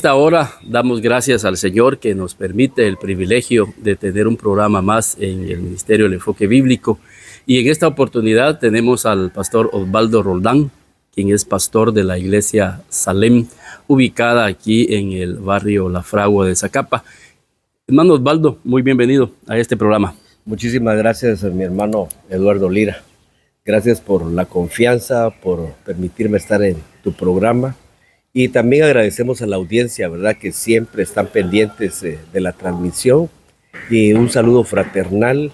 Esta hora damos gracias al Señor que nos permite el privilegio de tener un programa más en el Ministerio del Enfoque Bíblico. Y en esta oportunidad tenemos al pastor Osvaldo Roldán, quien es pastor de la iglesia Salem, ubicada aquí en el barrio La Fragua de Zacapa. Hermano Osvaldo, muy bienvenido a este programa. Muchísimas gracias a mi hermano Eduardo Lira. Gracias por la confianza, por permitirme estar en tu programa. Y también agradecemos a la audiencia, ¿verdad?, que siempre están pendientes de la transmisión. Y un saludo fraternal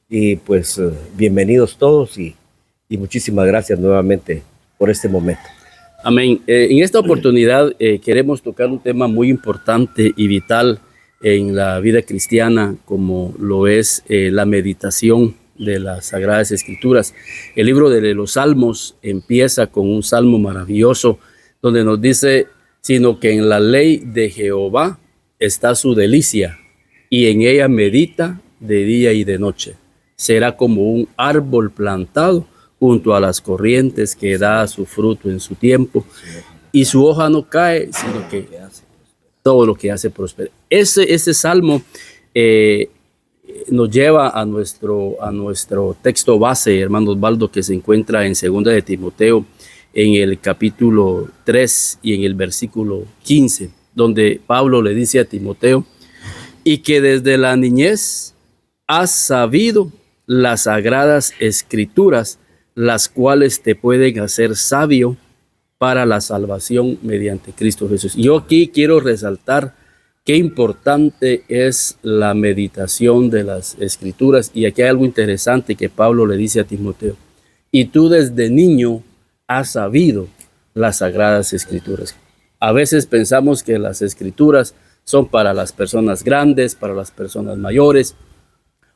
y pues bienvenidos todos y muchísimas gracias nuevamente por este momento. Amén. En esta oportunidad queremos tocar un tema muy importante y vital en la vida cristiana, como lo es la meditación de las Sagradas Escrituras. El libro de los Salmos empieza con un salmo maravilloso donde nos dice: sino que en la ley de Jehová está su delicia, y en ella medita de día y de noche. Será como un árbol plantado junto a las corrientes, que da su fruto en su tiempo, y su hoja no cae, sino que todo lo que hace prospera. Ese salmo nos lleva a nuestro texto base, hermano Osvaldo, que se encuentra en 2 de Timoteo, en el capítulo 3 y en el versículo 15, donde Pablo le dice a Timoteo: y que desde la niñez has sabido las sagradas escrituras, las cuales te pueden hacer sabio para la salvación mediante Cristo Jesús. Yo aquí quiero resaltar qué importante es la meditación de las escrituras, y aquí hay algo interesante que Pablo le dice a Timoteo: y tú desde niño has sabido las sagradas escrituras. A veces pensamos que las escrituras son para las personas grandes, para las personas mayores,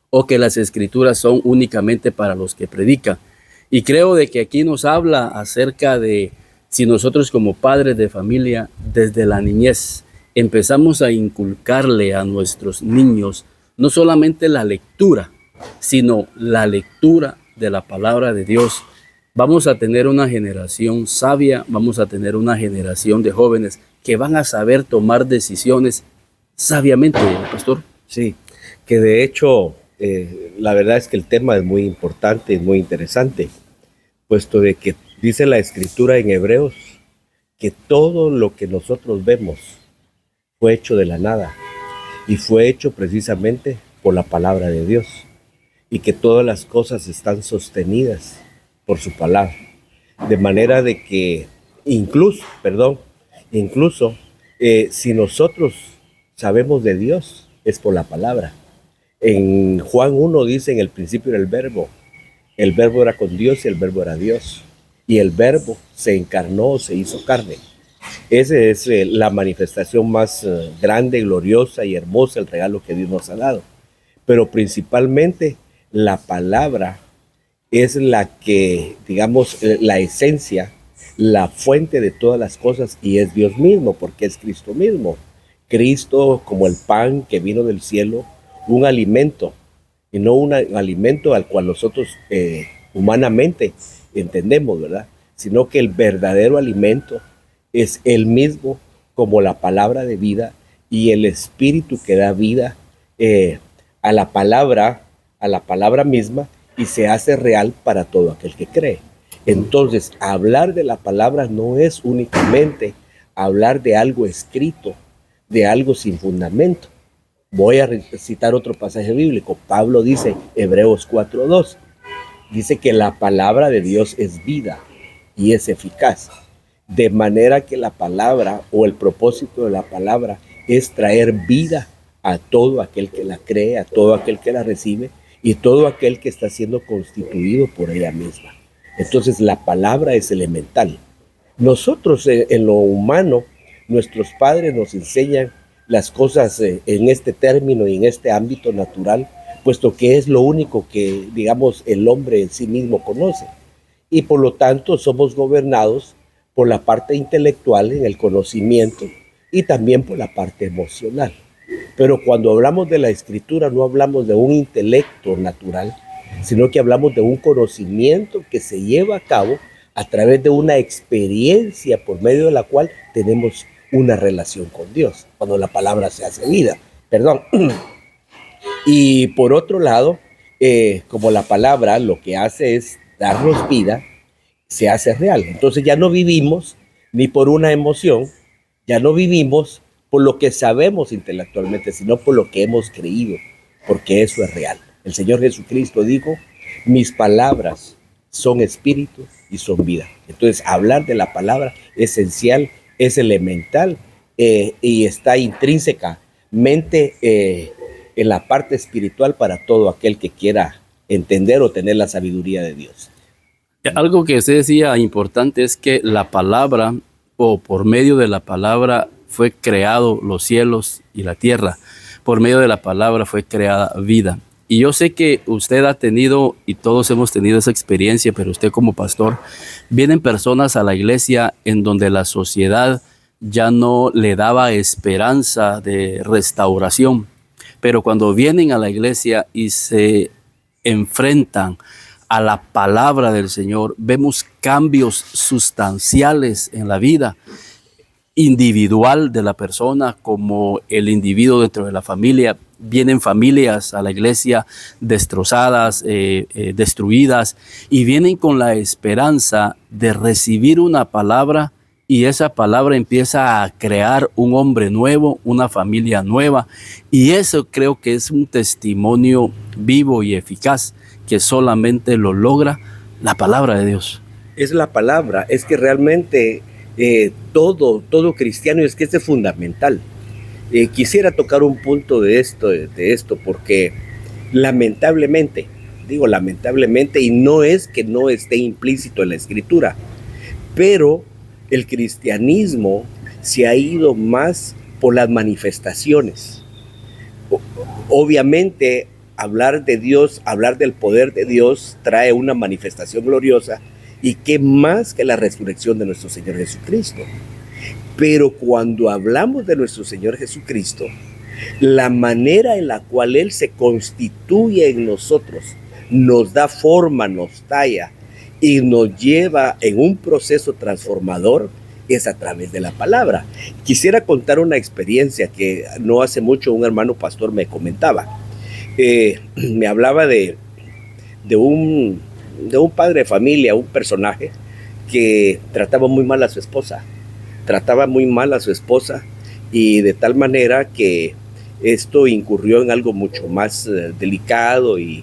o que las escrituras son únicamente para los que predican. Y creo de que aquí nos habla acerca de si nosotros como padres de familia, desde la niñez, empezamos a inculcarle a nuestros niños no solamente la lectura, sino la lectura de la palabra de Dios, vamos a tener una generación sabia, vamos a tener una generación de jóvenes que van a saber tomar decisiones sabiamente, pastor. Sí, que de hecho la verdad es que el tema es muy importante y muy interesante, puesto de que dice la Escritura en Hebreos que todo lo que nosotros vemos fue hecho de la nada y fue hecho precisamente por la palabra de Dios, y que todas las cosas están sostenidas por su palabra, de manera de que incluso si nosotros sabemos de Dios es por la palabra. En Juan 1 dice: en el principio era el verbo era con Dios y el verbo era Dios, y el verbo se encarnó, se hizo carne. Esa es la manifestación más grande, gloriosa y hermosa, el regalo que Dios nos ha dado. Pero principalmente la palabra es la que, digamos, la esencia, la fuente de todas las cosas, y es Dios mismo, porque es Cristo mismo. Cristo como el pan que vino del cielo, un alimento, y no un alimento al cual nosotros humanamente entendemos, ¿verdad? Sino que el verdadero alimento es Él mismo, como la palabra de vida y el Espíritu que da vida a la palabra misma, y se hace real para todo aquel que cree. Entonces, hablar de la palabra no es únicamente hablar de algo escrito, de algo sin fundamento. Voy a citar otro pasaje bíblico. Pablo dice, Hebreos 4:2, dice que la palabra de Dios es vida y es eficaz. De manera que la palabra, o el propósito de la palabra, es traer vida a todo aquel que la cree, a todo aquel que la recibe, y todo aquel que está siendo constituido por ella misma. Entonces la palabra es elemental. Nosotros en lo humano, nuestros padres nos enseñan las cosas en este término y en este ámbito natural, puesto que es lo único que, digamos, el hombre en sí mismo conoce. Y por lo tanto somos gobernados por la parte intelectual en el conocimiento, y también por la parte emocional. Pero cuando hablamos de la Escritura no hablamos de un intelecto natural, sino que hablamos de un conocimiento que se lleva a cabo a través de una experiencia por medio de la cual tenemos una relación con Dios, cuando la palabra se hace vida. Perdón. Y por otro lado, como la palabra lo que hace es darnos vida, se hace real. Entonces ya no vivimos ni por una emoción, ya no vivimos por lo que sabemos intelectualmente, sino por lo que hemos creído, porque eso es real. El Señor Jesucristo dijo, mis palabras son espíritu y son vida. Entonces hablar de la palabra es esencial, es elemental, y está intrínsecamente en la parte espiritual para todo aquel que quiera entender o tener la sabiduría de Dios. Algo que usted decía importante es que la palabra, o por medio de la palabra, fue creado los cielos y la tierra. Por medio de la palabra fue creada vida. Y yo sé que usted ha tenido, y todos hemos tenido esa experiencia, pero usted como pastor, vienen personas a la iglesia en donde la sociedad ya no le daba esperanza de restauración. Pero cuando vienen a la iglesia y se enfrentan a la palabra del Señor, vemos cambios sustanciales en la vida individual de la persona, como el individuo dentro de la familia. Vienen familias a la iglesia destrozadas, destruidas, y vienen con la esperanza de recibir una palabra, y esa palabra empieza a crear un hombre nuevo, una familia nueva. Y eso creo que es un testimonio vivo y eficaz que solamente lo logra la palabra de Dios. Es la palabra, es que realmente todo cristiano, es que es fundamental. Quisiera tocar un punto de esto, porque lamentablemente, digo lamentablemente, y no es que no esté implícito en la escritura, pero el cristianismo se ha ido más por las manifestaciones. Obviamente, hablar de Dios, hablar del poder de Dios trae una manifestación gloriosa, y qué más que la resurrección de nuestro Señor Jesucristo. Pero cuando hablamos de nuestro Señor Jesucristo, la manera en la cual Él se constituye en nosotros, nos da forma, nos talla y nos lleva en un proceso transformador, es a través de la palabra. Quisiera contar una experiencia que no hace mucho un hermano pastor me comentaba. Me hablaba de un padre de familia, un personaje que trataba muy mal a su esposa. Y de tal manera que esto incurrió en algo mucho más delicado y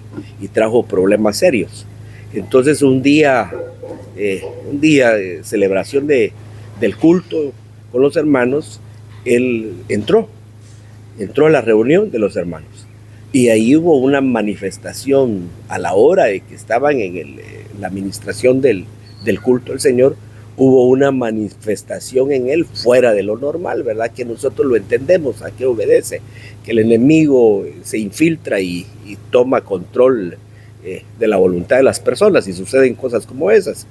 trajo problemas serios. Entonces un día de celebración del culto con los hermanos, él entró a la reunión de los hermanos. Y ahí hubo una manifestación a la hora de que estaban en la administración del culto del Señor. Hubo una manifestación en él fuera de lo normal, ¿verdad? Que nosotros lo entendemos, a qué obedece, que el enemigo se infiltra y toma control de la voluntad de las personas, y suceden cosas como esas.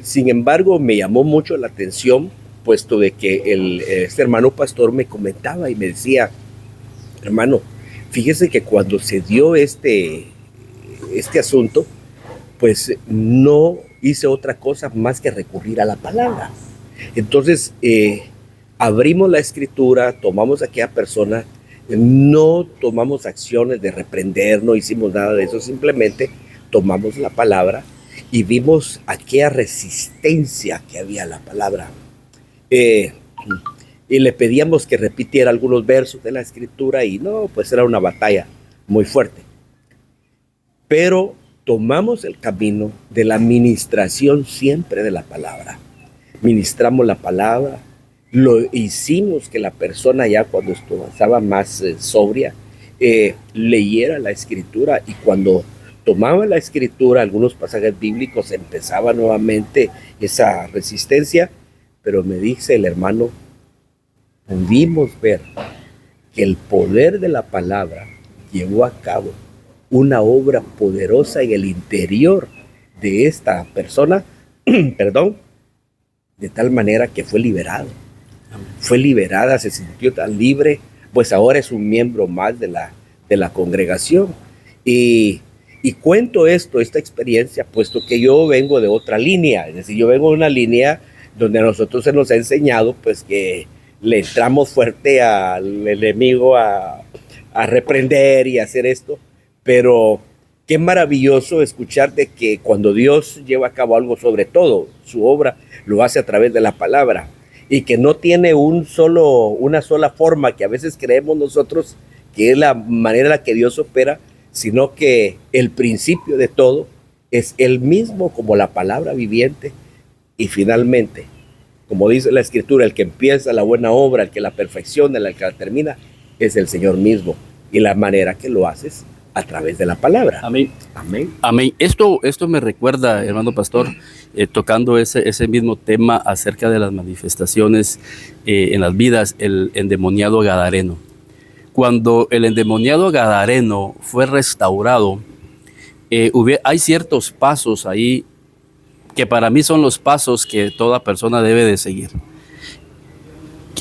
Sin embargo, me llamó mucho la atención, puesto de que este hermano pastor me comentaba y me decía, hermano, fíjese que cuando se dio este asunto, pues no hice otra cosa más que recurrir a la palabra. Entonces, abrimos la escritura, tomamos a aquella persona, no tomamos acciones de reprender, no hicimos nada de eso, simplemente tomamos la palabra y vimos aquella resistencia que había a la palabra. Y le pedíamos que repitiera algunos versos de la escritura, y no, pues era una batalla muy fuerte. Pero tomamos el camino de la ministración siempre de la palabra. Ministramos la palabra, lo hicimos que la persona ya cuando estaba más sobria, leyera la escritura, y cuando tomaba la escritura, algunos pasajes bíblicos, empezaba nuevamente esa resistencia. Pero me dice el hermano, pudimos ver que el poder de la palabra llevó a cabo una obra poderosa en el interior de esta persona, perdón, de tal manera que fue liberado. Fue liberada, se sintió tan libre, pues ahora es un miembro más de la congregación. Y cuento esta experiencia, puesto que yo vengo de otra línea, es decir, yo vengo de una línea donde a nosotros se nos ha enseñado, pues, que le entramos fuerte al enemigo a reprender y hacer esto, pero qué maravilloso escuchar de que cuando Dios lleva a cabo algo, sobre todo su obra, lo hace a través de la palabra, y que no tiene una sola forma que a veces creemos nosotros que es la manera en la que Dios opera, sino que el principio de todo es el mismo como la palabra viviente, y finalmente, como dice la Escritura, el que empieza la buena obra, el que la perfecciona, el que la termina, es el Señor mismo, y la manera que lo haces a través de la palabra. Amén. Amén. Amén. Esto me recuerda, hermano pastor, tocando ese mismo tema acerca de las manifestaciones en las vidas, el endemoniado gadareno. Cuando el endemoniado gadareno fue restaurado, hay ciertos pasos ahí que para mí son los pasos que toda persona debe de seguir.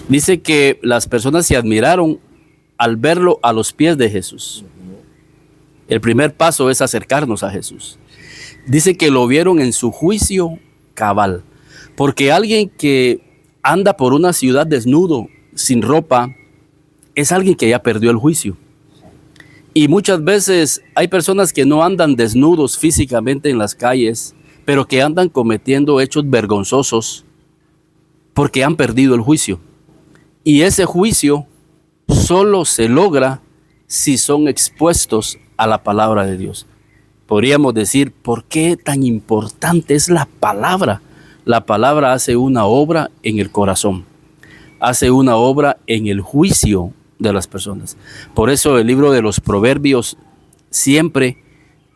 Dice que las personas se admiraron al verlo a los pies de Jesús. El primer paso es acercarnos a Jesús. Dice que lo vieron en su juicio cabal, porque alguien que anda por una ciudad desnudo, sin ropa, es alguien que ya perdió el juicio. Y muchas veces hay personas que no andan desnudos físicamente en las calles, pero que andan cometiendo hechos vergonzosos porque han perdido el juicio. Y ese juicio solo se logra si son expuestos a la palabra de Dios. Podríamos decir, ¿por qué tan importante es la palabra? La palabra hace una obra en el corazón, hace una obra en el juicio de las personas. Por eso el libro de los Proverbios siempre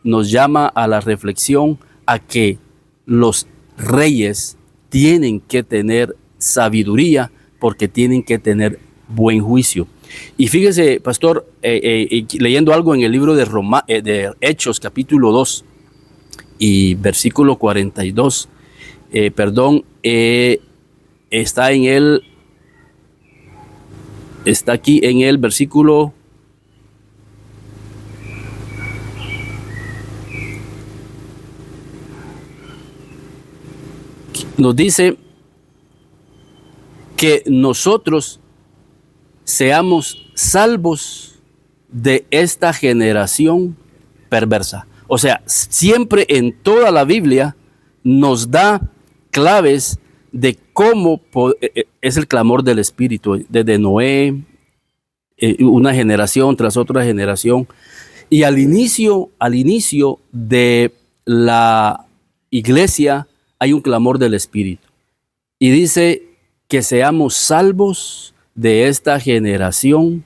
nos llama a la reflexión, a que los reyes tienen que tener sabiduría, porque tienen que tener buen juicio. Y fíjese, pastor, leyendo algo en el libro de Hechos, capítulo 2 y versículo 42, está aquí en el versículo nos dice que nosotros seamos salvos de esta generación perversa. O sea, siempre en toda la Biblia nos da claves de cómo es el clamor del Espíritu, desde Noé, una generación tras otra generación. Y al inicio de la iglesia hay un clamor del Espíritu. Y dice que seamos salvos de esta generación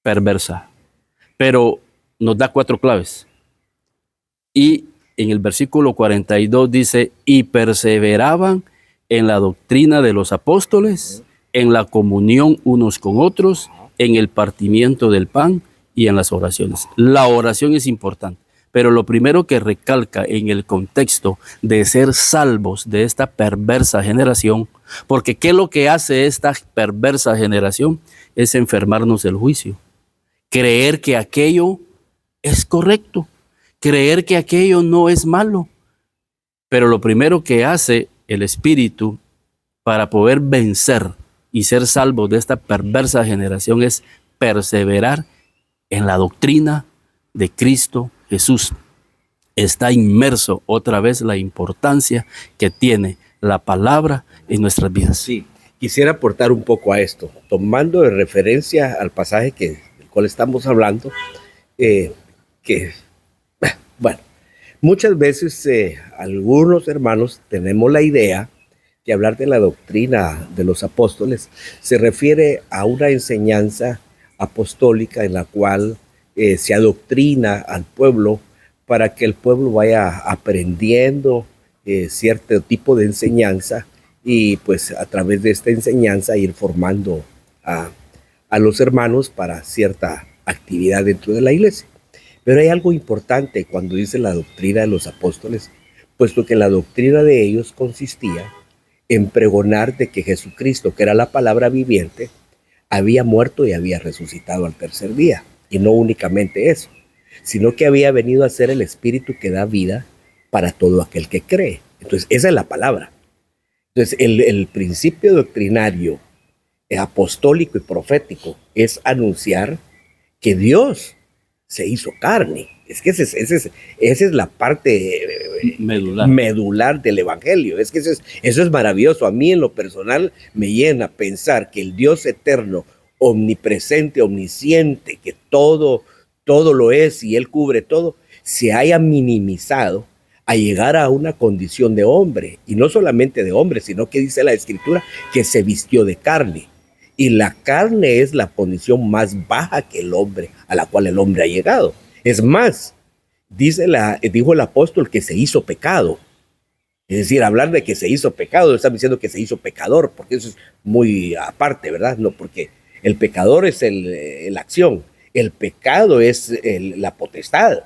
perversa. Pero nos da 4 claves. Y en el versículo 42 dice, y perseveraban en la doctrina de los apóstoles, en la comunión unos con otros, en el partimiento del pan y en las oraciones. La oración es importante, pero lo primero que recalca en el contexto de ser salvos de esta perversa generación, porque ¿qué es lo que hace esta perversa generación? Es enfermarnos del juicio. Creer que aquello es correcto, creer que aquello no es malo. Pero lo primero que hace el Espíritu para poder vencer y ser salvos de esta perversa generación es perseverar en la doctrina de Cristo Jesús. Está inmerso otra vez la importancia que tiene la palabra en nuestras vidas. Sí, quisiera aportar un poco a esto, tomando de referencia al pasaje del cual estamos hablando, bueno, muchas veces algunos hermanos tenemos la idea que hablar de la doctrina de los apóstoles se refiere a una enseñanza apostólica en la cual se adoctrina al pueblo para que el pueblo vaya aprendiendo cierto tipo de enseñanza y pues a través de esta enseñanza ir formando a los hermanos para cierta actividad dentro de la iglesia. Pero hay algo importante cuando dice la doctrina de los apóstoles, puesto que la doctrina de ellos consistía en pregonar de que Jesucristo, que era la palabra viviente, había muerto y había resucitado al tercer día. Y no únicamente eso, sino que había venido a ser el Espíritu que da vida para todo aquel que cree. Entonces, esa es la palabra. Entonces, el principio doctrinario apostólico y profético es anunciar que Dios se hizo carne. Es que esa es la parte medular del evangelio. Es que eso es maravilloso. A mí en lo personal me llena pensar que el Dios eterno, omnipresente, omnisciente, que todo lo es y Él cubre todo, se haya minimizado a llegar a una condición de hombre. Y no solamente de hombre, sino que dice la Escritura que se vistió de carne. Y la carne es la condición más baja que el hombre, a la cual el hombre ha llegado. Es más, dijo el apóstol que se hizo pecado. Es decir, hablar de que se hizo pecado, están diciendo que se hizo pecador, porque eso es muy aparte, ¿verdad? No, porque el pecador es la acción, el pecado es la potestad,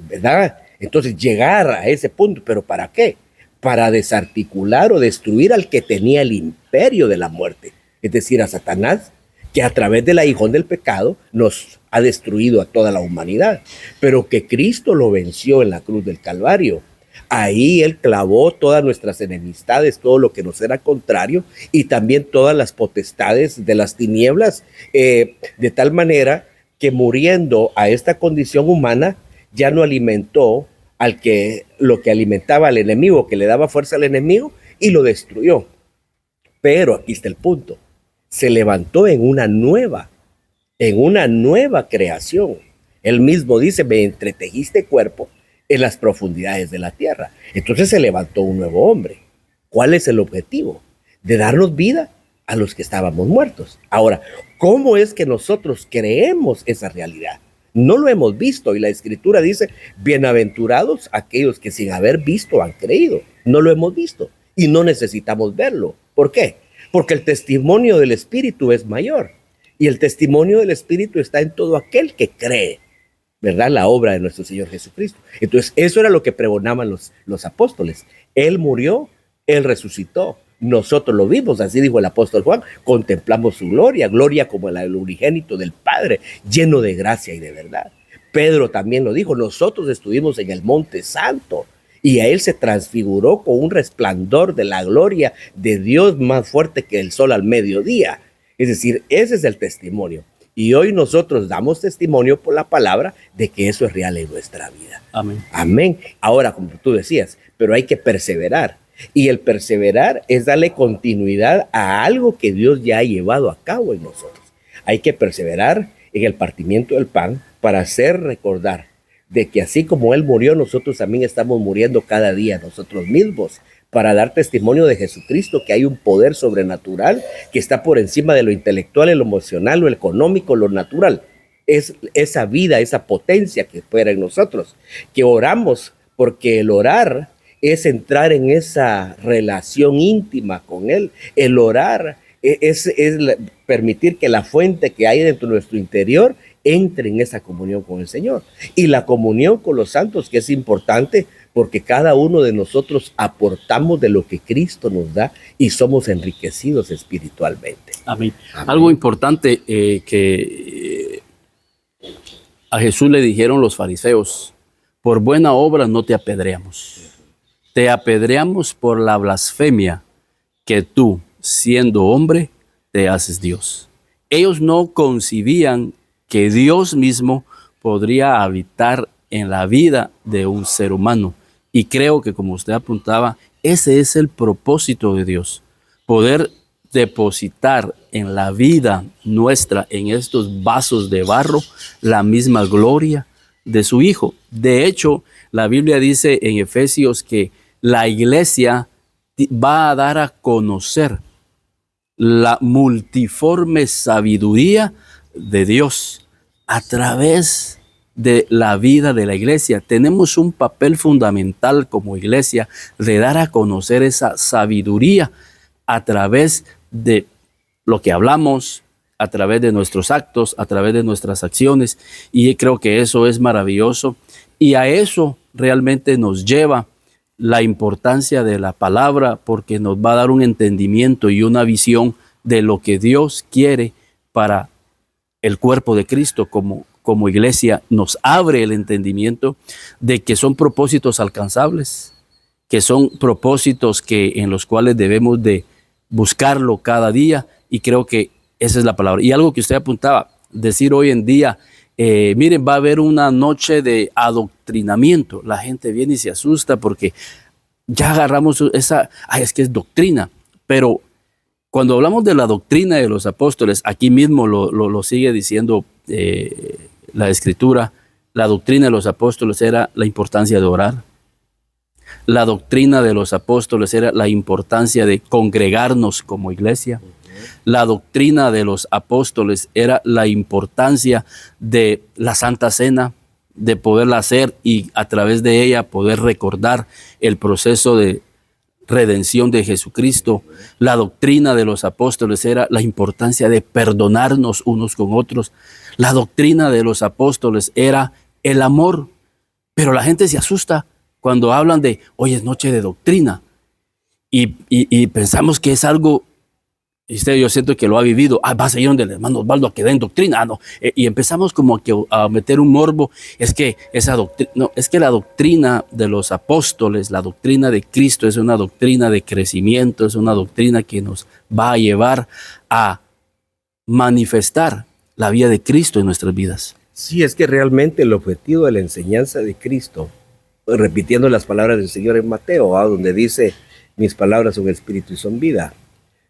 ¿verdad? Entonces llegar a ese punto, ¿pero para qué? Para desarticular o destruir al que tenía el imperio de la muerte, es decir, a Satanás, que a través del aguijón del pecado nos ha destruido a toda la humanidad, pero que Cristo lo venció en la cruz del Calvario. Ahí Él clavó todas nuestras enemistades, todo lo que nos era contrario, y también todas las potestades de las tinieblas, de tal manera que muriendo a esta condición humana, ya no alimentó lo que alimentaba al enemigo, que le daba fuerza al enemigo, y lo destruyó. Pero aquí está el punto. Se levantó en una nueva creación. Él mismo dice, me entretejiste cuerpo en las profundidades de la tierra. Entonces se levantó un nuevo hombre. ¿Cuál es el objetivo? De darnos vida a los que estábamos muertos. Ahora, ¿cómo es que nosotros creemos esa realidad? No lo hemos visto, y la Escritura dice, bienaventurados aquellos que sin haber visto han creído. No lo hemos visto y no necesitamos verlo. ¿Por qué? Porque el testimonio del Espíritu es mayor, y el testimonio del Espíritu está en todo aquel que cree, ¿verdad? La obra de nuestro Señor Jesucristo. Entonces, eso era lo que pregonaban los apóstoles. Él murió, Él resucitó. Nosotros lo vimos, así dijo el apóstol Juan, contemplamos su gloria como el unigénito del Padre, lleno de gracia y de verdad. Pedro también lo dijo, nosotros estuvimos en el Monte Santo, y a Él se transfiguró con un resplandor de la gloria de Dios más fuerte que el sol al mediodía. Es decir, ese es el testimonio. Y hoy nosotros damos testimonio por la palabra de que eso es real en nuestra vida. Amén. Amén. Ahora, como tú decías, pero hay que perseverar. Y el perseverar es darle continuidad a algo que Dios ya ha llevado a cabo en nosotros. Hay que perseverar en el partimiento del pan para hacer recordar de que así como Él murió, nosotros también estamos muriendo cada día nosotros mismos, para dar testimonio de Jesucristo, que hay un poder sobrenatural que está por encima de lo intelectual, lo emocional, lo económico, lo natural. Es esa vida, esa potencia que opera en nosotros, que oramos, porque el orar es entrar en esa relación íntima con Él. El orar es permitir que la fuente que hay dentro de nuestro interior entre en esa comunión con el Señor. Y la comunión con los santos, que es importante, porque cada uno de nosotros aportamos de lo que Cristo nos da y somos enriquecidos espiritualmente. Amén. Amén. Algo importante que a Jesús le dijeron los fariseos, por buena obra no te apedreamos. Te apedreamos por la blasfemia que tú, siendo hombre, te haces Dios. Ellos no concibían que Dios mismo podría habitar en la vida de un ser humano. Y creo que, como usted apuntaba, ese es el propósito de Dios. Poder depositar en la vida nuestra, en estos vasos de barro, la misma gloria de su Hijo. De hecho, la Biblia dice en Efesios que la iglesia va a dar a conocer la multiforme sabiduría de Dios a través de la vida de la iglesia. Tenemos un papel fundamental como iglesia de dar a conocer esa sabiduría a través de lo que hablamos, a través de nuestros actos, a través de nuestras acciones, y creo que eso es maravilloso, y a eso realmente nos lleva la importancia de la palabra, porque nos va a dar un entendimiento y una visión de lo que Dios quiere para el cuerpo de Cristo. Como iglesia nos abre el entendimiento de que son propósitos alcanzables, que son propósitos en los cuales debemos de buscarlo cada día Y creo que esa es la palabra. Y algo que usted apuntaba, decir hoy en día, miren, va a haber una noche de adoctrinamiento. La gente viene y se asusta porque ya agarramos esa, es que es doctrina. Pero cuando hablamos de la doctrina de los apóstoles, aquí mismo lo sigue diciendo la Escritura, la doctrina de los apóstoles era la importancia de orar. La doctrina de los apóstoles era la importancia de congregarnos como iglesia. La doctrina de los apóstoles era la importancia de la Santa Cena, de poderla hacer y a través de ella poder recordar el proceso de redención de Jesucristo. La doctrina de los apóstoles era la importancia de perdonarnos unos con otros. La doctrina de los apóstoles era el amor. Pero la gente se asusta cuando hablan de hoy es noche de doctrina y pensamos que es algo. Y yo siento que lo ha vivido. Vas a ir donde el hermano Osvaldo a que den doctrina. No. Y empezamos como que a meter un morbo. Es que esa doctrina, no, es que la doctrina de los apóstoles, la doctrina de Cristo es una doctrina de crecimiento, es una doctrina que nos va a llevar a manifestar la vida de Cristo en nuestras vidas. Sí, es que realmente el objetivo de la enseñanza de Cristo, repitiendo las palabras del Señor en Mateo, donde dice, mis palabras son espíritu y son vida.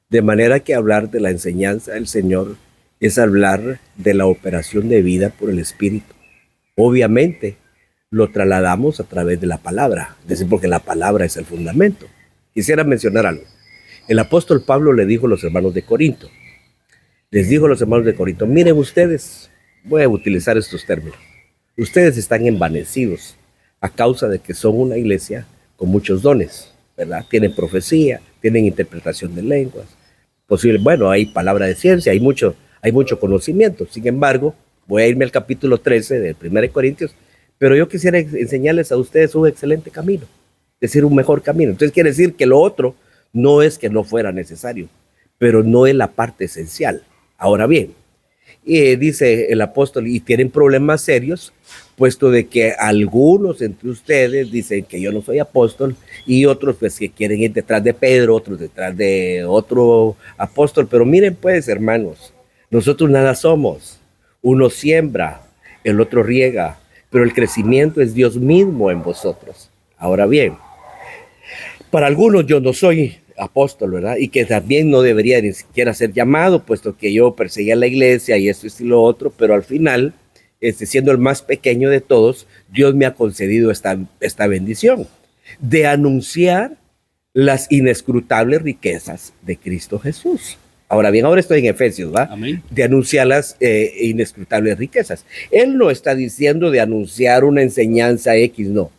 De manera que hablar de la enseñanza del Señor es hablar de la operación de vida por el Espíritu. Obviamente lo trasladamos a través de la palabra, es decir, porque la palabra es el fundamento. Quisiera mencionar algo. El apóstol Pablo le dijo a los hermanos de Corinto, miren ustedes, voy a utilizar estos términos, ustedes están envanecidos a causa de que son una iglesia con muchos dones, ¿verdad? Tienen profecía, tienen interpretación de lenguas, hay palabra de ciencia, hay mucho conocimiento. Sin embargo, voy a irme al capítulo 13 del 1 Corintios, pero yo quisiera enseñarles a ustedes un excelente camino, es decir, un mejor camino. Entonces quiere decir que lo otro no es que no fuera necesario, pero no es la parte esencial. Ahora bien, dice el apóstol, y tienen problemas serios, puesto de que algunos entre ustedes dicen que yo no soy apóstol y otros pues que quieren ir detrás de Pedro, otros detrás de otro apóstol. Pero miren pues, hermanos, nosotros nada somos. Uno siembra, el otro riega, pero el crecimiento es Dios mismo en vosotros. Ahora bien, para algunos yo no soy apóstol, ¿verdad? Y que también no debería ni siquiera ser llamado, puesto que yo perseguía la iglesia y esto y lo otro, pero al final, siendo el más pequeño de todos, Dios me ha concedido esta bendición de anunciar las inescrutables riquezas de Cristo Jesús. Ahora bien, ahora estoy en Efesios, ¿va? Amén. De anunciar las inescrutables riquezas. Él no está diciendo de anunciar una enseñanza X, no.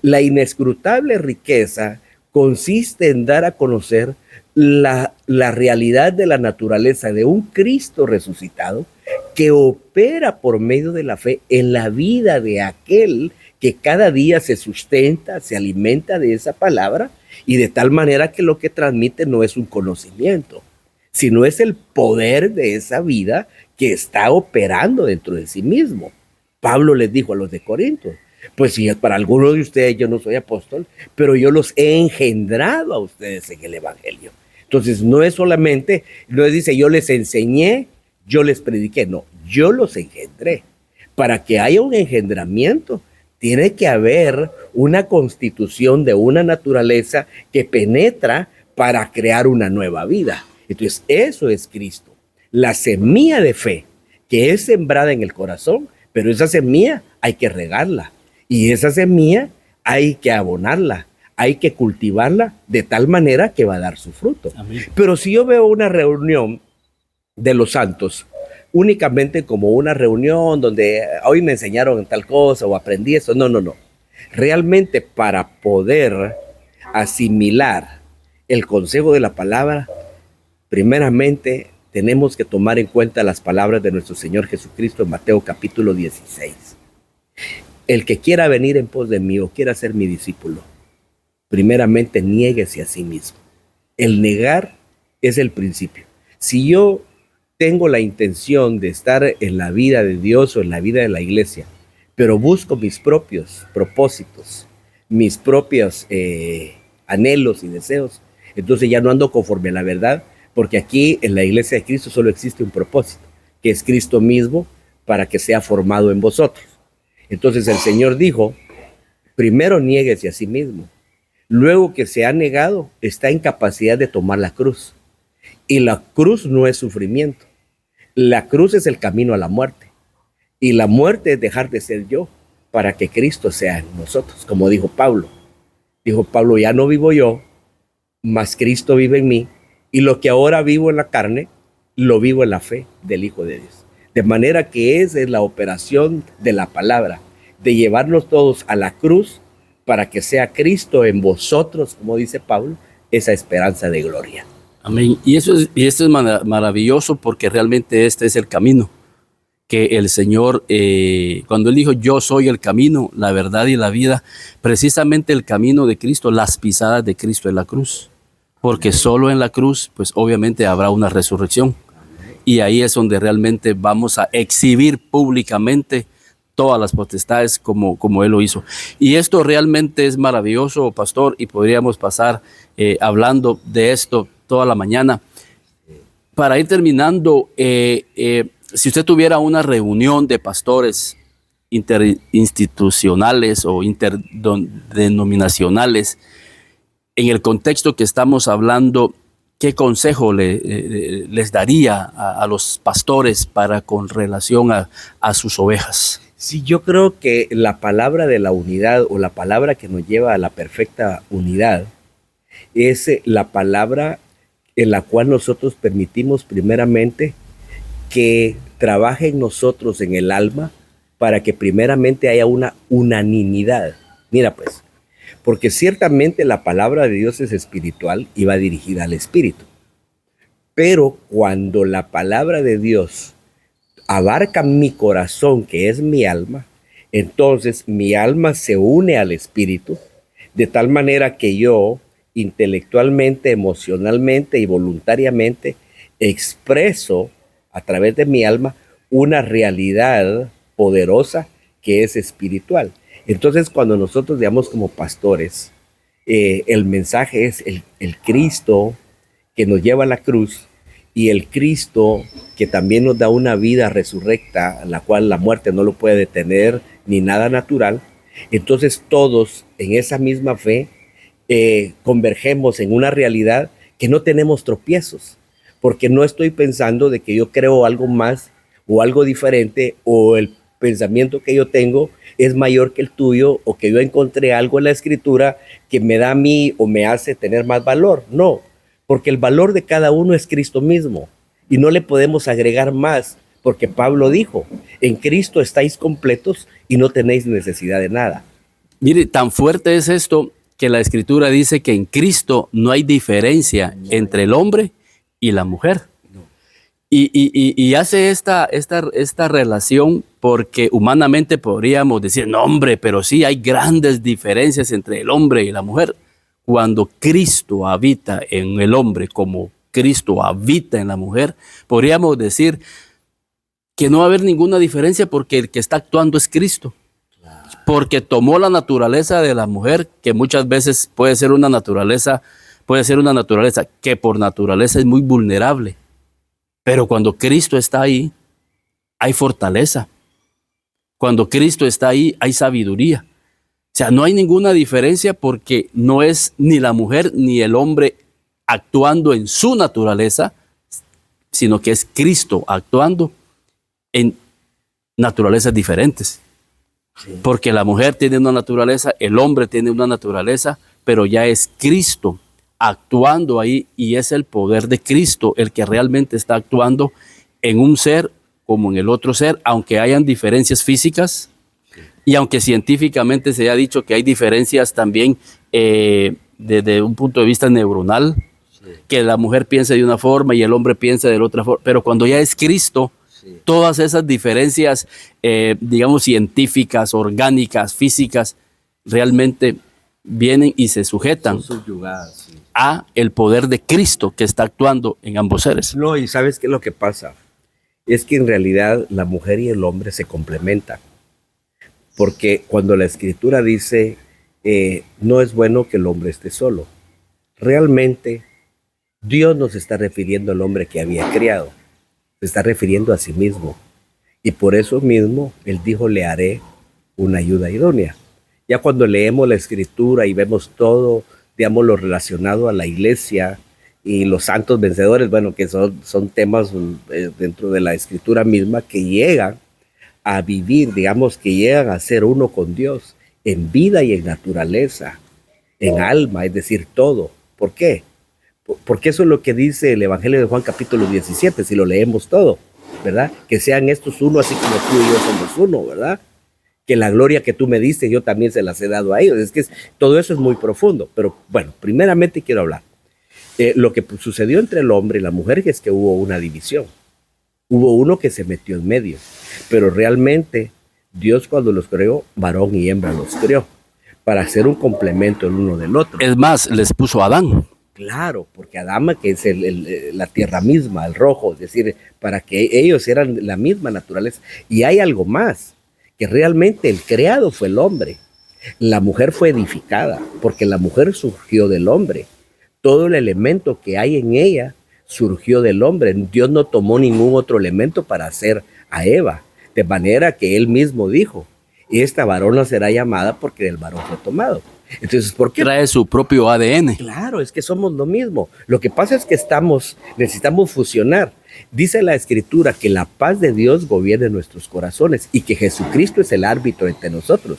La inescrutable riqueza consiste en dar a conocer la realidad de la naturaleza de un Cristo resucitado que opera por medio de la fe en la vida de aquel que cada día se sustenta, se alimenta de esa palabra, y de tal manera que lo que transmite no es un conocimiento, sino es el poder de esa vida que está operando dentro de sí mismo. Pablo les dijo a los de Corinto, pues si para algunos de ustedes yo no soy apóstol, pero yo los he engendrado a ustedes en el evangelio. Entonces no es solamente, no dice yo les enseñé, yo les prediqué, no, yo los engendré. Para que haya un engendramiento, tiene que haber una constitución de una naturaleza que penetra para crear una nueva vida. Entonces eso es Cristo, la semilla de fe que es sembrada en el corazón, pero esa semilla hay que regarla. Y esa semilla hay que abonarla, hay que cultivarla de tal manera que va a dar su fruto. Amén. Pero si yo veo una reunión de los santos únicamente como una reunión donde hoy me enseñaron tal cosa o aprendí eso, no. Realmente para poder asimilar el consejo de la palabra, primeramente tenemos que tomar en cuenta las palabras de nuestro Señor Jesucristo en Mateo capítulo 16. El que quiera venir en pos de mí o quiera ser mi discípulo, primeramente niéguese a sí mismo. El negar es el principio. Si yo tengo la intención de estar en la vida de Dios o en la vida de la iglesia, pero busco mis propios propósitos, mis propios anhelos y deseos, entonces ya no ando conforme a la verdad, porque aquí en la iglesia de Cristo solo existe un propósito, que es Cristo mismo, para que sea formado en vosotros. Entonces el Señor dijo, primero niéguese a sí mismo. Luego que se ha negado, está en capacidad de tomar la cruz. Y la cruz no es sufrimiento. La cruz es el camino a la muerte. Y la muerte es dejar de ser yo para que Cristo sea en nosotros, como dijo Pablo. Dijo Pablo, ya no vivo yo, mas Cristo vive en mí. Y lo que ahora vivo en la carne, lo vivo en la fe del Hijo de Dios. De manera que esa es la operación de la palabra, de llevarnos todos a la cruz para que sea Cristo en vosotros, como dice Pablo, esa esperanza de gloria. Amén. Y esto es maravilloso porque realmente este es el camino que el Señor, cuando Él dijo, yo soy el camino, la verdad y la vida, precisamente el camino de Cristo, las pisadas de Cristo en la cruz. Porque solo en la cruz, pues obviamente habrá una resurrección. Y ahí es donde realmente vamos a exhibir públicamente todas las potestades como Él lo hizo. Y esto realmente es maravilloso, pastor, y podríamos pasar hablando de esto toda la mañana. Para ir terminando, si usted tuviera una reunión de pastores interinstitucionales o interdenominacionales, en el contexto que estamos hablando, ¿qué consejo les daría a los pastores con relación a sus ovejas? Sí, yo creo que la palabra de la unidad o la palabra que nos lleva a la perfecta unidad es la palabra en la cual nosotros permitimos primeramente que trabaje en nosotros, en el alma, para que primeramente haya una unanimidad. Mira pues, porque ciertamente la palabra de Dios es espiritual y va dirigida al espíritu. Pero cuando la palabra de Dios abarca mi corazón, que es mi alma, entonces mi alma se une al espíritu, de tal manera que yo intelectualmente, emocionalmente y voluntariamente expreso a través de mi alma una realidad poderosa que es espiritual. Entonces, cuando nosotros digamos como pastores, el mensaje es el Cristo que nos lleva a la cruz y el Cristo que también nos da una vida resurrecta, la cual la muerte no lo puede detener ni nada natural. Entonces todos en esa misma fe convergemos en una realidad que no tenemos tropiezos, porque no estoy pensando de que yo creo algo más o algo diferente o el pensamiento que yo tengo es mayor que el tuyo o que yo encontré algo en la escritura que me da a mí o me hace tener más valor. No, porque el valor de cada uno es Cristo mismo y no le podemos agregar más, porque Pablo dijo, en Cristo estáis completos y no tenéis necesidad de nada. Mire, tan fuerte es esto que la escritura dice que en Cristo no hay diferencia entre el hombre y la mujer. Y hace esta relación porque humanamente podríamos decir, no hombre, pero sí hay grandes diferencias entre el hombre y la mujer. Cuando Cristo habita en el hombre como Cristo habita en la mujer, podríamos decir que no va a haber ninguna diferencia porque el que está actuando es Cristo. Porque tomó la naturaleza de la mujer, que muchas veces puede ser una naturaleza que por naturaleza es muy vulnerable. Pero cuando Cristo está ahí, hay fortaleza. Cuando Cristo está ahí, hay sabiduría. O sea, no hay ninguna diferencia porque no es ni la mujer ni el hombre actuando en su naturaleza, sino que es Cristo actuando en naturalezas diferentes. Sí. Porque la mujer tiene una naturaleza, el hombre tiene una naturaleza, pero ya es Cristo actuando ahí y es el poder de Cristo el que realmente está actuando en un ser como en el otro ser, aunque hayan diferencias físicas y aunque científicamente se haya dicho que hay diferencias también desde un punto de vista neuronal, que la mujer piensa de una forma y el hombre piensa de la otra forma, pero cuando ya es Cristo, todas esas diferencias, digamos, científicas, orgánicas, físicas, realmente vienen y se sujetan a el poder de Cristo que está actuando en ambos seres. No, y ¿sabes qué es lo que pasa? Es que en realidad la mujer y el hombre se complementan. Porque cuando la escritura dice, no es bueno que el hombre esté solo, realmente Dios nos está refiriendo al hombre que había creado, se está refiriendo a sí mismo. Y por eso mismo Él dijo, le haré una ayuda idónea. Ya cuando leemos la escritura y vemos todo, digamos, lo relacionado a la iglesia y los santos vencedores, bueno, que son temas dentro de la escritura misma que llegan a vivir, digamos, que llegan a ser uno con Dios en vida y en naturaleza, en alma, es decir, todo. ¿Por qué? Porque eso es lo que dice el Evangelio de Juan capítulo 17, si lo leemos todo, ¿verdad? Que sean estos uno así como tú y yo somos uno, ¿verdad? Que la gloria que tú me diste yo también se las he dado a ellos. Es que todo eso es muy profundo, pero bueno, primeramente quiero hablar. Lo que sucedió entre el hombre y la mujer es que hubo una división. Hubo uno que se metió en medio, pero realmente Dios cuando los creó, varón y hembra los creó, para hacer un complemento el uno del otro. Es más, les puso a Adán. Claro, porque Adama, que es la tierra misma, el rojo, es decir, para que ellos eran la misma naturaleza. Y hay algo más, que realmente el creado fue el hombre. La mujer fue edificada, porque la mujer surgió del hombre. Todo el elemento que hay en ella surgió del hombre. Dios no tomó ningún otro elemento para hacer a Eva, de manera que él mismo dijo, esta varona será llamada porque del varón fue tomado. Entonces, ¿por qué? Trae su propio ADN. Claro, es que somos lo mismo. Lo que pasa es que necesitamos fusionar. Dice la Escritura que la paz de Dios gobierne nuestros corazones y que Jesucristo es el árbitro entre nosotros.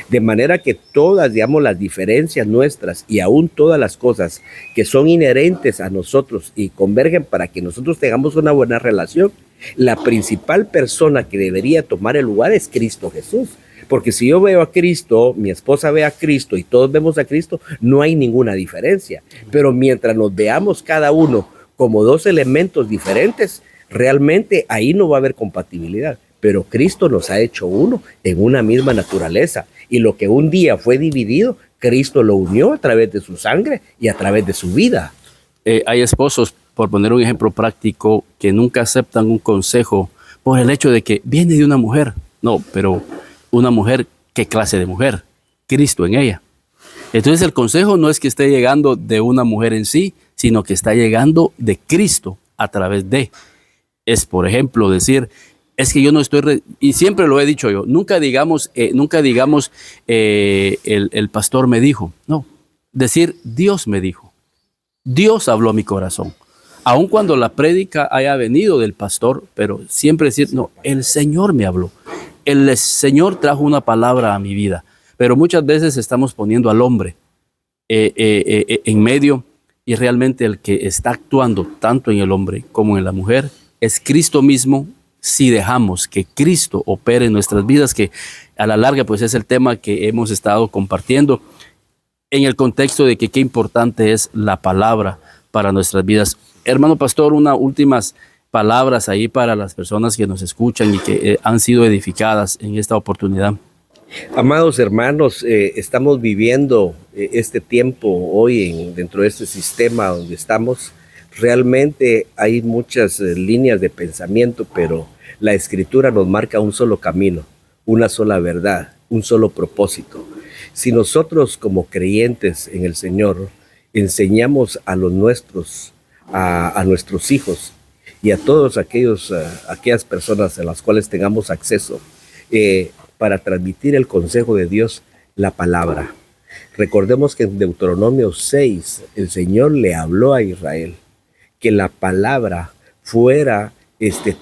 De manera que todas, digamos, las diferencias nuestras y aún todas las cosas que son inherentes a nosotros y convergen para que nosotros tengamos una buena relación, la principal persona que debería tomar el lugar es Cristo Jesús. Porque si yo veo a Cristo, mi esposa ve a Cristo y todos vemos a Cristo, no hay ninguna diferencia. Pero mientras nos veamos cada uno como dos elementos diferentes, realmente ahí no va a haber compatibilidad. Pero Cristo nos ha hecho uno en una misma naturaleza. Y lo que un día fue dividido, Cristo lo unió a través de su sangre y a través de su vida. Hay esposos, por poner un ejemplo práctico, que nunca aceptan un consejo por el hecho de que viene de una mujer. No, pero una mujer, ¿qué clase de mujer? Cristo en ella. Entonces el consejo no es que esté llegando de una mujer en sí, sino que está llegando de Cristo a través de. Es, por ejemplo, decir, es que yo no estoy, y siempre lo he dicho yo, nunca digamos, el pastor me dijo. No, decir, Dios me dijo. Dios habló a mi corazón. Aun cuando la prédica haya venido del pastor, pero siempre decir, no, el Señor me habló. El Señor trajo una palabra a mi vida, pero muchas veces estamos poniendo al hombre en medio y realmente el que está actuando tanto en el hombre como en la mujer es Cristo mismo si dejamos que Cristo opere en nuestras vidas, que a la larga pues es el tema que hemos estado compartiendo en el contexto de que qué importante es la palabra para nuestras vidas. Hermano pastor, unas últimas palabras ahí para las personas que nos escuchan y que han sido edificadas en esta oportunidad. Amados hermanos, estamos viviendo este tiempo hoy dentro de este sistema donde estamos. Realmente hay muchas líneas de pensamiento, pero la Escritura nos marca un solo camino, una sola verdad, un solo propósito. Si nosotros como creyentes en el Señor enseñamos a los nuestros, a nuestros hijos, y a todos aquellas personas a las cuales tengamos acceso para transmitir el consejo de Dios, la palabra. Recordemos que en Deuteronomio 6 el Señor le habló a Israel que la palabra fuera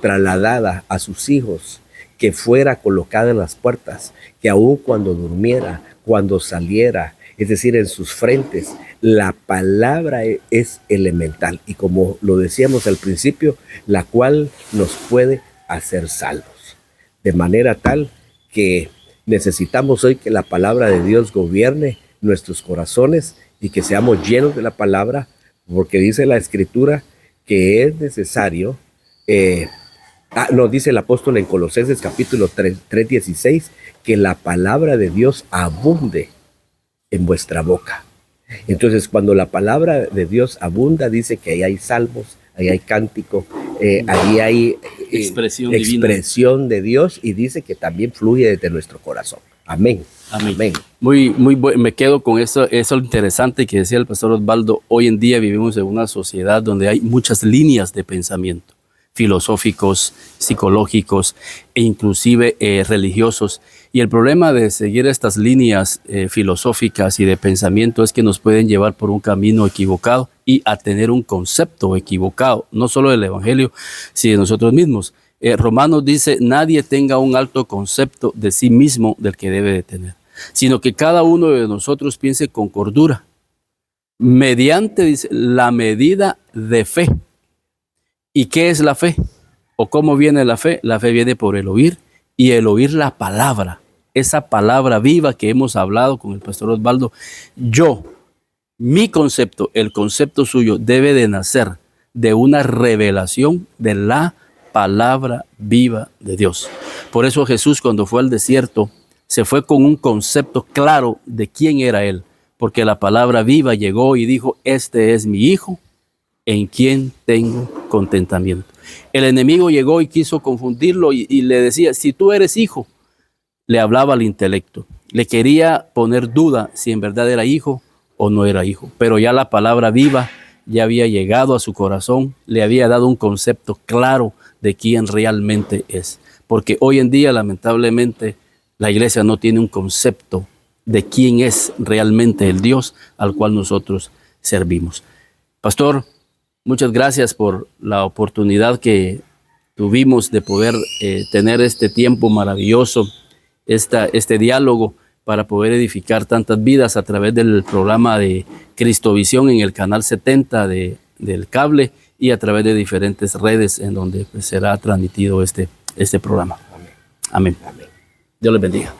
trasladada a sus hijos, que fuera colocada en las puertas, que aun cuando durmiera, cuando saliera, es decir, en sus frentes, la palabra es elemental y como lo decíamos al principio, la cual nos puede hacer salvos. De manera tal que necesitamos hoy que la palabra de Dios gobierne nuestros corazones y que seamos llenos de la palabra, porque dice la Escritura que es necesario, dice el apóstol en Colosenses capítulo 3:16, que la palabra de Dios abunde en vuestra boca. Entonces, cuando la palabra de Dios abunda, dice que ahí hay salmos, ahí hay cántico, ahí hay expresión de Dios y dice que también fluye desde nuestro corazón. Amén. Amén. Amén. Me quedo con eso interesante que decía el pastor Osvaldo. Hoy en día vivimos en una sociedad donde hay muchas líneas de pensamiento, filosóficos, psicológicos e inclusive religiosos. Y el problema de seguir estas líneas filosóficas y de pensamiento es que nos pueden llevar por un camino equivocado y a tener un concepto equivocado, no solo del Evangelio, sino de nosotros mismos. Romanos dice, nadie tenga un alto concepto de sí mismo del que debe de tener, sino que cada uno de nosotros piense con cordura, mediante, dice, la medida de fe. ¿Y qué es la fe? ¿O cómo viene la fe? La fe viene por el oír, y el oír la palabra, esa palabra viva que hemos hablado con el pastor Osvaldo. Mi concepto, el concepto suyo, debe de nacer de una revelación de la palabra viva de Dios. Por eso Jesús, cuando fue al desierto, se fue con un concepto claro de quién era Él, porque la palabra viva llegó y dijo, este es mi hijo, en quien tengo contentamiento. El enemigo llegó y quiso confundirlo y le decía, si tú eres hijo, le hablaba al intelecto, le quería poner duda si en verdad era hijo o no era hijo, pero ya la palabra viva ya había llegado a su corazón, le había dado un concepto claro de quién realmente es, porque hoy en día lamentablemente la iglesia no tiene un concepto de quién es realmente el Dios al cual nosotros servimos. Pastor, muchas gracias por la oportunidad que tuvimos de poder tener este tiempo maravilloso, este diálogo para poder edificar tantas vidas a través del programa de Cristovisión en el canal 70 del cable y a través de diferentes redes en donde pues, será transmitido este programa. Amén. Amén. Amén. Dios les bendiga.